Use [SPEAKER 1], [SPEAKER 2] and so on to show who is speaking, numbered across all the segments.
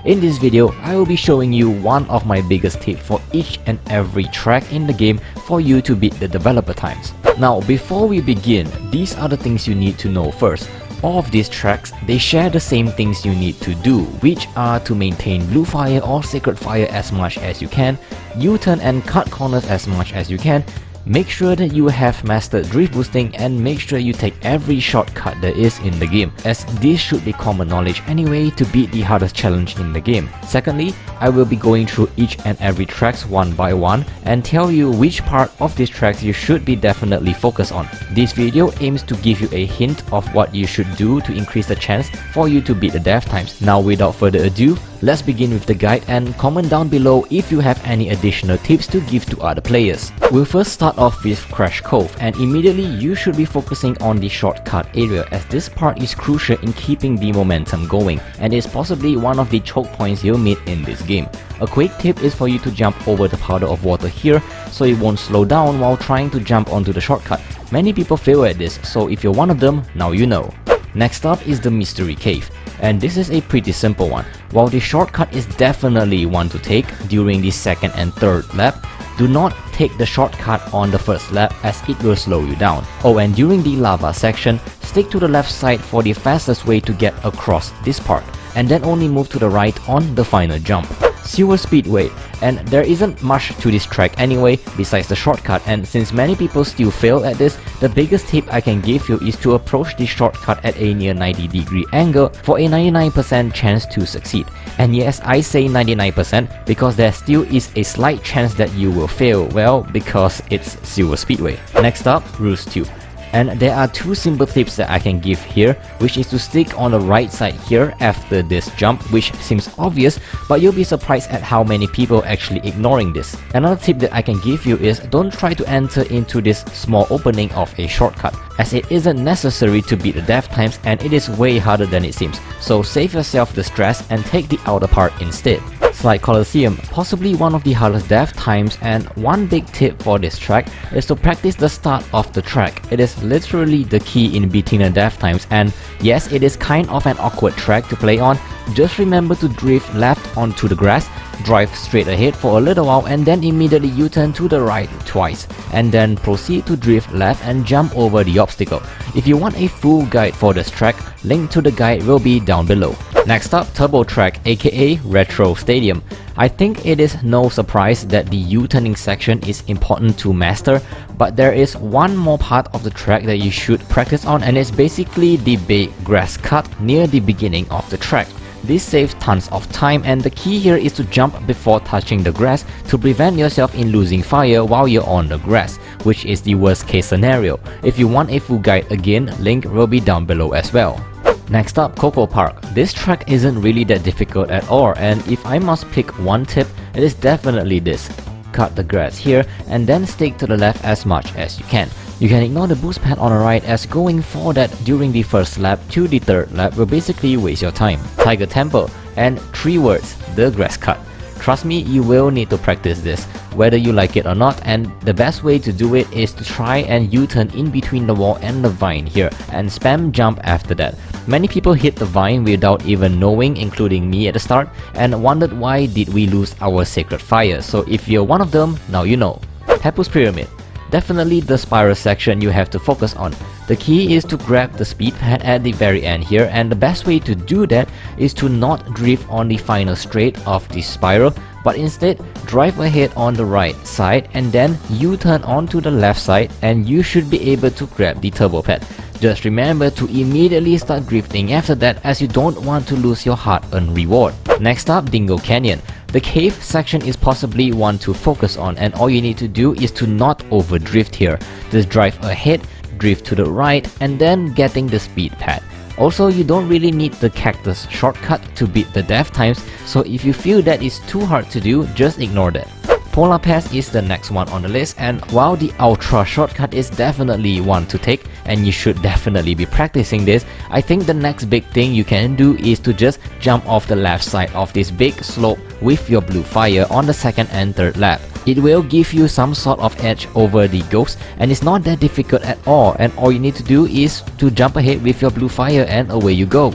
[SPEAKER 1] In this video, I will be showing you one of my biggest tips for each and every track in the game for you to beat the developer times. Now, before we begin, these are the things you need to know first. All of these tracks, they share the same things you need to do, which are to maintain blue fire or sacred fire as much as you can, U-turn and cut corners as much as you can, make sure that you have mastered drift boosting, and make sure you take every shortcut there is in the game, as this should be common knowledge anyway to beat the hardest challenge in the game. Secondly, I will be going through each and every tracks one by one and tell you which part of these tracks you should be definitely focused on. This video aims to give you a hint of what you should do to increase the chance for you to beat the dev times. Now, without further ado, let's begin with the guide, and comment down below if you have any additional tips to give to other players. We'll first start off with Crash Cove, and immediately you should be focusing on the shortcut area, as this part is crucial in keeping the momentum going and is possibly one of the choke points you'll meet in this game. A quick tip is for you to jump over the puddle of water here so it won't slow down while trying to jump onto the shortcut. Many people fail at this, so if you're one of them, now you know. Next up is the Mystery Cave, and this is a pretty simple one. While the shortcut is definitely one to take during the second and third lap, do not take the shortcut on the first lap as it will slow you down. Oh, and during the lava section, stick to the left side for the fastest way to get across this part, and then only move to the right on the final jump. Sewer Speedway, and there isn't much to this track anyway besides the shortcut, and since many people still fail at this, the biggest tip I can give you is to approach the shortcut at a near 90-degree angle for a 99% chance to succeed. And yes, I say 99% because there still is a slight chance that you will fail, well, because it's Sewer Speedway. Next up, Roost Tube. And there are two simple tips that I can give here, which is to stick on the right side here after this jump, which seems obvious, but you'll be surprised at how many people actually ignoring this. Another tip that I can give you is don't try to enter into this small opening of a shortcut, as it isn't necessary to beat the dev times and it is way harder than it seems, so save yourself the stress and take the outer part instead. Slide Coliseum, possibly one of the hardest dev times, and one big tip for this track is to practice the start of the track. It is literally the key in beating the dev times, and yes, it is kind of an awkward track to play on. Just remember to drift left onto the grass, drive straight ahead for a little while, and then immediately U-turn to the right twice, and then proceed to drift left and jump over the obstacle. If you want a full guide for this track, link to the guide will be down below. Next up, Turbo Track, aka Retro Stadium. I think it is no surprise that the U-turning section is important to master, but there is one more part of the track that you should practice on, and it's basically the big grass cut near the beginning of the track. This saves tons of time, and the key here is to jump before touching the grass to prevent yourself in losing fire while you're on the grass, which is the worst case scenario. If you want a full guide again, link will be down below as well. Next up, Coco Park. This track isn't really that difficult at all, and if I must pick one tip, it is definitely this. Cut the grass here and then stick to the left as much as you can. You can ignore the boost pad on the right, as going for that during the first lap to the third lap will basically waste your time. Tiger Temple, and 3 words, the grass cut. Trust me, you will need to practice this, whether you like it or not, and the best way to do it is to try and U-turn in between the wall and the vine here, and spam jump after that. Many people hit the vine without even knowing, including me at the start, and wondered why did we lose our sacred fire, so if you're one of them, now you know. Hapu's Pyramid. Definitely the spiral section you have to focus on. The key is to grab the speed pad at the very end here, and the best way to do that is to not drift on the final straight of the spiral, but instead drive ahead on the right side and then U-turn onto the left side, and you should be able to grab the turbo pad. Just remember to immediately start drifting after that, as you don't want to lose your hard-earned reward. Next up, Dingo Canyon. The cave section is possibly one to focus on, and all you need to do is to not overdrift here. Just drive ahead, drift to the right, and then getting the speed pad. Also, you don't really need the cactus shortcut to beat the dev times, so if you feel that is too hard to do, just ignore that. Polar Pass is the next one on the list, and while the Ultra shortcut is definitely one to take, and you should definitely be practicing this, I think the next big thing you can do is to just jump off the left side of this big slope with your blue fire on the second and third lap. It will give you some sort of edge over the ghost, and it's not that difficult at all, and all you need to do is to jump ahead with your blue fire and away you go.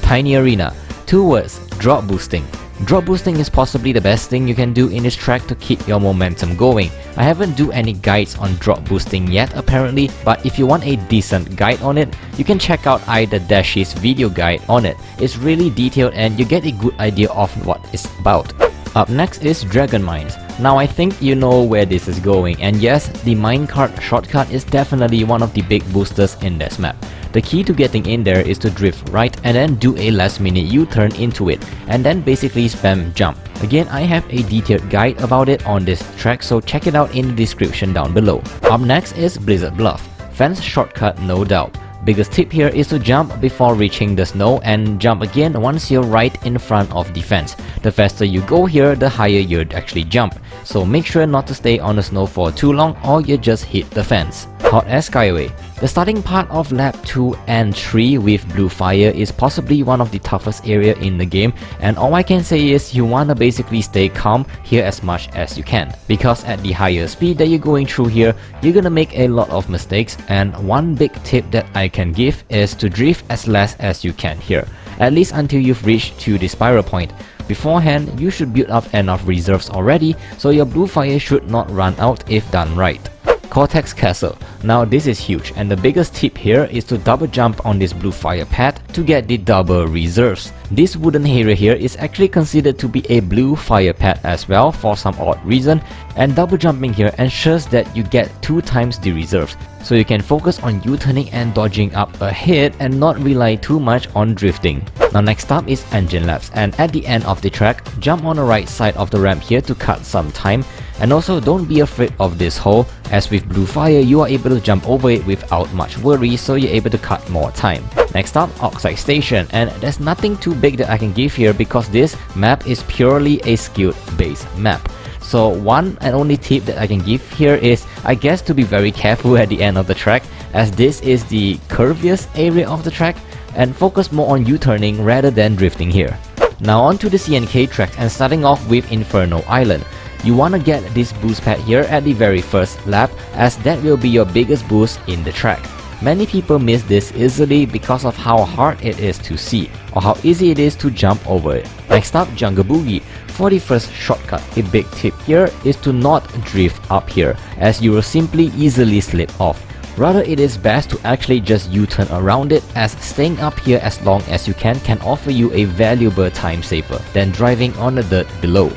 [SPEAKER 1] Tiny Arena. 2 words, drop boosting. Drop boosting is possibly the best thing you can do in this track to keep your momentum going. I haven't do any guides on drop boosting yet apparently, but if you want a decent guide on it, you can check out Ida Dash's video guide on it. It's really detailed and you get a good idea of what it's about. Up next is Dragon Mines. Now I think you know where this is going, and yes, the minecart shortcut is definitely one of the big boosters in this map. The key to getting in there is to drift right and then do a last minute U-turn into it, and then basically spam jump. Again, I have a detailed guide about it on this track, so check it out in the description down below. Up next is Blizzard Bluff. Fence shortcut no doubt. Biggest tip here is to jump before reaching the snow and jump again once you're right in front of the fence. The faster you go here, the higher you'd actually jump. So make sure not to stay on the snow for too long or you just hit the fence. Hot Air Skyway. The starting part of lap 2 and 3 with blue fire is possibly one of the toughest area in the game, and all I can say is you wanna basically stay calm here as much as you can, because at the higher speed that you're going through here, you're gonna make a lot of mistakes, and one big tip that I can give is to drift as less as you can here, at least until you've reached to the spiral point. Beforehand, you should build up enough reserves already, so your blue fire should not run out if done right. Cortex Castle. Now this is huge, and the biggest tip here is to double jump on this blue fire pad to get the double reserves. This wooden area here is actually considered to be a blue fire pad as well for some odd reason, and double jumping here ensures that you get 2 times the reserves, so you can focus on U-turning and dodging up ahead and not rely too much on drifting. Now next up is Engine Laps, and at the end of the track, jump on the right side of the ramp here to cut some time. And also don't be afraid of this hole, as with blue fire you are able to jump over it without much worry, so you're able to cut more time. Next up, Oxide Station, and there's nothing too big that I can give here because this map is purely a skilled based map. So one and only tip that I can give here is, I guess, to be very careful at the end of the track, as this is the curviest area of the track, and focus more on U-turning rather than drifting here. Now on to the CNK Tracks, and starting off with Inferno Island. You wanna get this boost pad here at the very first lap, as that will be your biggest boost in the track. Many people miss this easily because of how hard it is to see, or how easy it is to jump over it. Next up, Jungle Boogie. For the first shortcut, a big tip here is to not drift up here, as you will simply easily slip off. Rather, it is best to actually just U-turn around it, as staying up here as long as you can offer you a valuable time saver than driving on the dirt below.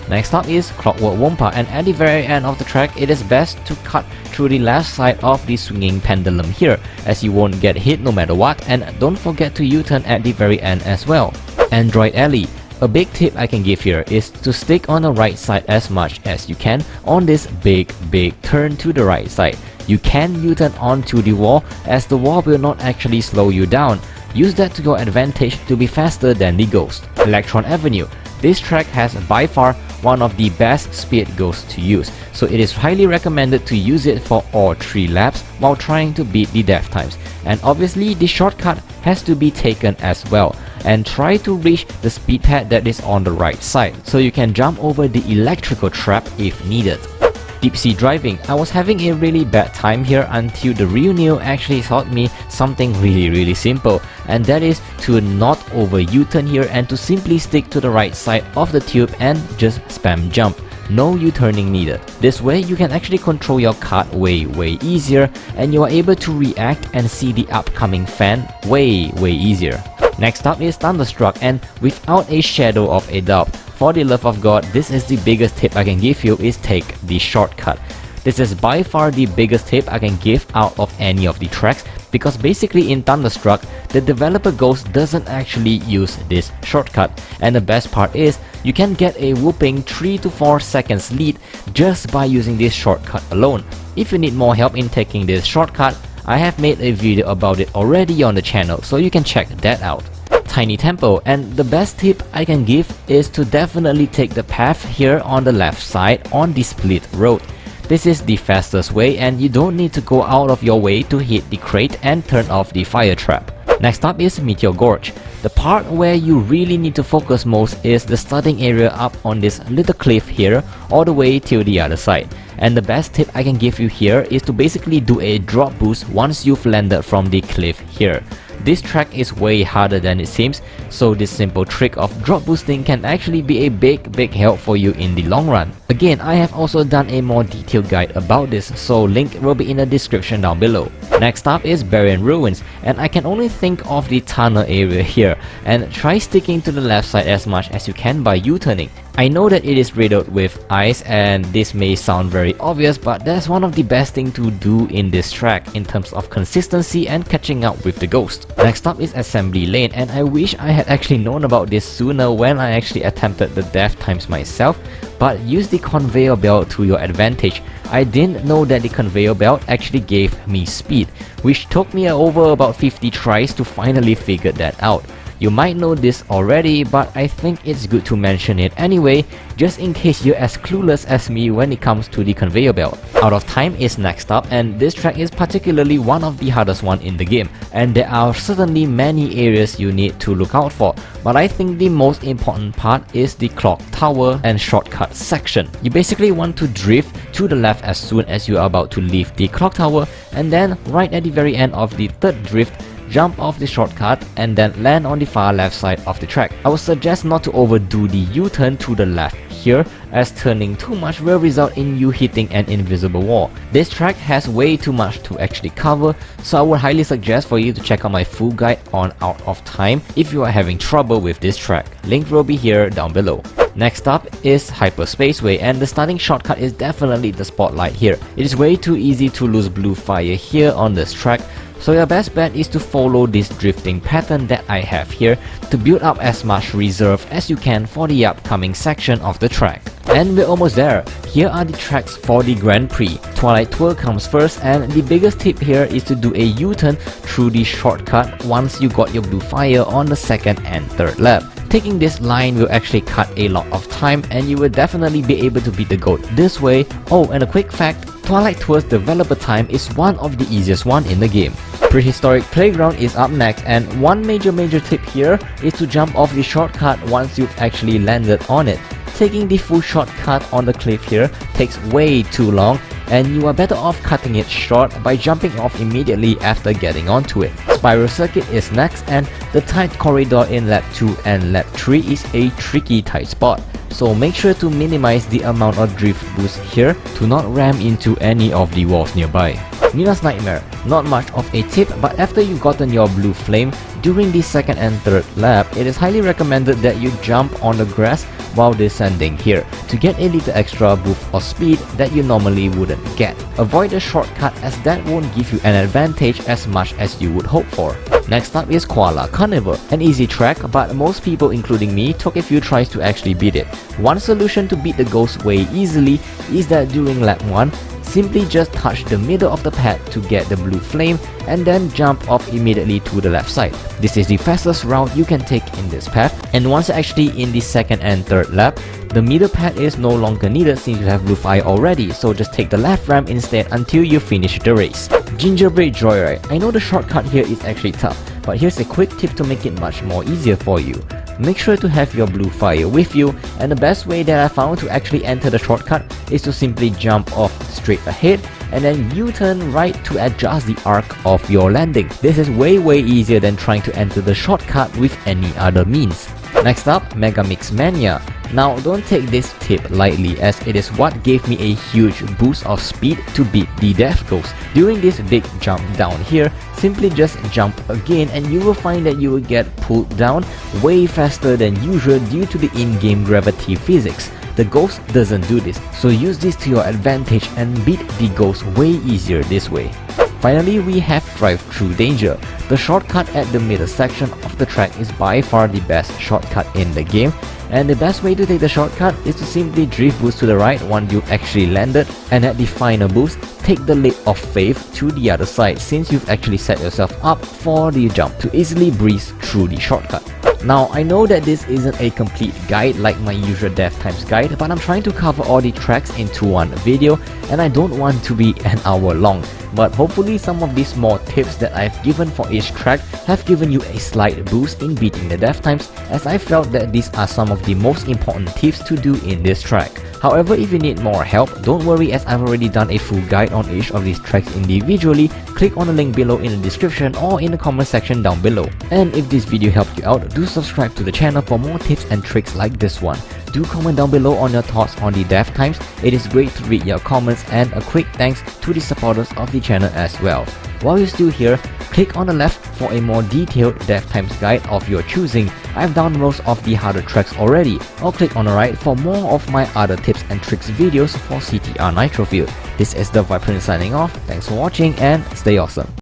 [SPEAKER 1] Next up is Clockwork Wumpa, and at the very end of the track, it is best to cut through the left side of the swinging pendulum here, as you won't get hit no matter what, and don't forget to U-turn at the very end as well. Android Alley. A big tip I can give here is to stick on the right side as much as you can on this big turn to the right side. You can U-turn onto the wall, as the wall will not actually slow you down. Use that to your advantage to be faster than the ghost. Electron Avenue. This track has by far one of the best speed ghosts to use, so it is highly recommended to use it for all 3 laps while trying to beat the death times. And obviously the shortcut has to be taken as well, and try to reach the speed pad that is on the right side, so you can jump over the electrical trap if needed. Deep sea driving. I was having a really bad time here until the real Neo actually taught me something really simple, and that is to not over U-turn here and to simply stick to the right side of the tube and just spam jump. No U-turning needed. This way you can actually control your kart way easier, and you are able to react and see the upcoming fan way easier. Next up is Thunderstruck, and without a shadow of a doubt, for the love of God, this is the biggest tip I can give you, is take the shortcut. This is by far the biggest tip I can give out of any of the tracks, because basically in Thunderstruck, the developer ghost doesn't actually use this shortcut, and the best part is, you can get a whooping 3 to 4 seconds lead just by using this shortcut alone. If you need more help in taking this shortcut, I have made a video about it already on the channel, so you can check that out. Tiny Temple, and the best tip I can give is to definitely take the path here on the left side on the split road. This is the fastest way, and you don't need to go out of your way to hit the crate and turn off the fire trap. Next up is Meteor Gorge. The part where you really need to focus most is the starting area up on this little cliff here all the way till the other side. And the best tip I can give you here is to basically do a drop boost once you've landed from the cliff here. this track is way harder than it seems, so this simple trick of drop boosting can actually be a big help for you in the long run. Again, I have also done a more detailed guide about this, so link will be in the description down below. Next up is Viperian ruins, and I can only think of the tunnel area here, and try sticking to the left side as much as you can by U-turning. I know that it is riddled with ice and this may sound very obvious, but that's one of the best things to do in this track in terms of consistency and catching up with the ghost. Next up is assembly lane, and I wish I had actually known about this sooner when I actually attempted the death times myself, but use the conveyor belt to your advantage. I didn't know that the conveyor belt actually gave me speed, which took me over about 50 tries to finally figure that out. You might know this already, but I think it's good to mention it anyway, just in case you're as clueless as me when it comes to the conveyor belt. Out of time is next up, and this track is particularly one of the hardest one in the game, and there are certainly many areas you need to look out for, but I think the most important part is the clock tower and shortcut section. You basically want to drift to the left as soon as you are about to leave the clock tower, and then right at the very end of the third drift, jump off the shortcut and then land on the far left side of the track. I would suggest not to overdo the U-turn to the left here, as turning too much will result in you hitting an invisible wall. This track has way too much to actually cover, so I would highly suggest for you to check out my full guide on Out of Time if you are having trouble with this track. Link will be here down below. Next up is Hyperspaceway, and the starting shortcut is definitely the spotlight here. It is way too easy to lose blue fire here on this track, so your best bet is to follow this drifting pattern that I have here to build up as much reserve as you can for the upcoming section of the track. And we're almost there. Here are the tracks for the Grand Prix. Twilight Tour comes first, and the biggest tip here is to do a U-turn through the shortcut once you got your blue fire on the second and third lap. Taking this line will actually cut a lot of time, and you will definitely be able to beat the GOAT this way. Oh, and a quick fact, Twilight Tour's developer time is one of the easiest one in the game. Prehistoric Playground is up next, and one major tip here is to jump off the shortcut once you've actually landed on it. Taking the full shortcut on the cliff here takes way too long, and you are better off cutting it short by jumping off immediately after getting onto it. Spiral Circuit is next, and the tight corridor in lap 2 and lap 3 is a tricky tight spot, so make sure to minimize the amount of drift boost here to not ram into any of the walls nearby. Nina's Nightmare, not much of a tip, but after you've gotten your blue flame, during the second and third lap, it is highly recommended that you jump on the grass while descending here to get a little extra boost of speed that you normally wouldn't get. Avoid the shortcut as that won't give you an advantage as much as you would hope for. Next up is Koala Carnival, an easy track, but most people including me took a few tries to actually beat it. One solution to beat the ghost way easily is that during lap 1, simply just touch the middle of the pad to get the blue flame and then jump off immediately to the left side. This is the fastest route you can take in this path, and once actually in the second and third lap, the middle pad is no longer needed since you have blue fire already, so just take the left ramp instead until you finish the race. Gingerbread Joyride. I know the shortcut here is actually tough, but here's a quick tip to make it much more easier for you. Make sure to have your blue fire with you, and the best way that I found to actually enter the shortcut is to simply jump off straight ahead and then U-turn right to adjust the arc of your landing. This is way easier than trying to enter the shortcut with any other means. Next up, Mega Mix Mania. Now don't take this tip lightly, as it is what gave me a huge boost of speed to beat the Death Ghost. During this big jump down here, simply just jump again and you will find that you will get pulled down way faster than usual due to the in-game gravity physics. The Ghost doesn't do this, so use this to your advantage and beat the Ghost way easier this way. Finally, we have Drive-Through Danger. The shortcut at the middle section of the track is by far the best shortcut in the game, and the best way to take the shortcut is to simply drift boost to the right once you've actually landed, and at the final boost, take the leap of faith to the other side since you've actually set yourself up for the jump to easily breeze through the shortcut. Now, I know that this isn't a complete guide like my usual death times guide, but I'm trying to cover all the tracks into one video and I don't want to be an hour long. but hopefully some of these small tips that I've given for each track have given you a slight boost in beating the dev times, as I felt that these are some of the most important tips to do in this track. However, if you need more help, don't worry, as I've already done a full guide on each of these tracks individually. Click on the link below in the description or in the comment section down below. And if this video helped you out, do subscribe to the channel for more tips and tricks like this one. Do comment down below on your thoughts on the dev times. It is great to read your comments, and a quick thanks to the supporters of the channel as well. While you're still here, click on the left for a more detailed dev times guide of your choosing. I've done most of the harder tracks already, or click on the right for more of my other tips and tricks videos for CTR Nitro field. This is the Viperian signing off. Thanks for watching and stay awesome.